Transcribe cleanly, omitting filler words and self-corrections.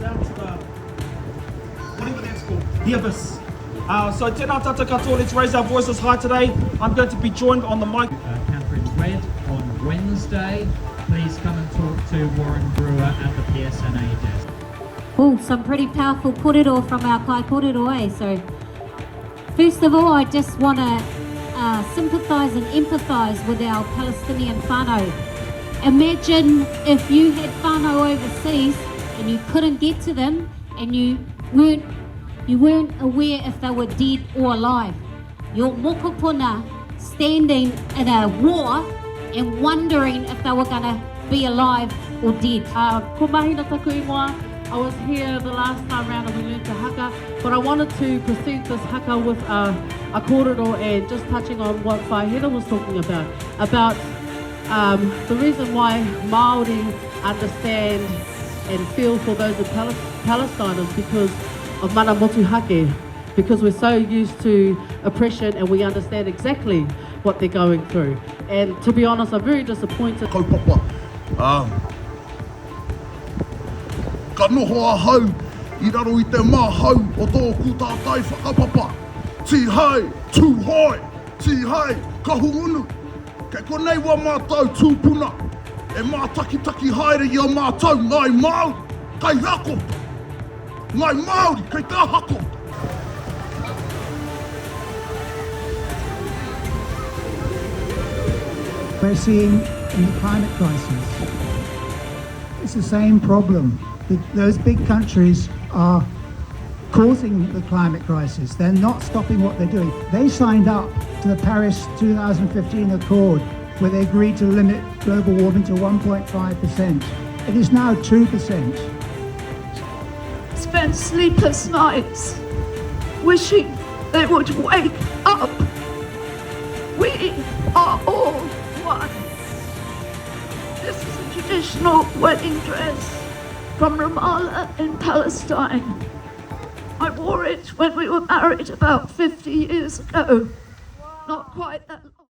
down to the, whatever that's called, the abyss. So tēnā tātou katoa, let's raise our voices high today. I'm going to be joined on the mic. Catherine Red on Wednesday. Please come and talk to Warren Brewer at the PSNA desk. Oh, some pretty powerful kōrero from our kai kōrero, eh? So, first of all, I just want to sympathise and empathise with our Palestinian whānau. Imagine if you had whānau overseas and you couldn't get to them and you weren't aware if they were dead or alive. Your mokopuna standing in a war and wondering if they were going to be alive or dead. Ko mahina taku ingoa. I was here the last time round and we learned to haka, but I wanted to proceed this haka with a kōrero and just touching on what Whaihira was talking about the reason why Māori understand and feel for those in Palestine is because of mana motu hake, because we're so used to oppression and we understand exactly what they're going through. And to be honest, I'm very disappointed. Kaupapa, ka noho a hau, I raro I te mahau o tōku tātai whakapapa. Ti hai, tū hoi, ti hai, ka hungunu. Kei konei wa mātou tūpuna, e mātaki haere i a mātou, ngai Māori, kai hako. Ngai Māori, kei tā hako. We're seeing in the climate crisis, it's the same problem. Those big countries are causing the climate crisis. They're not stopping what they're doing. They signed up to the Paris 2015 Accord, where they agreed to limit global warming to 1.5%. It is now 2%. Spent sleepless nights wishing they would wake up. We are all one. This is a traditional wedding dress from Ramallah in Palestine. I wore it when we were married about 50 years ago. Not quite that long.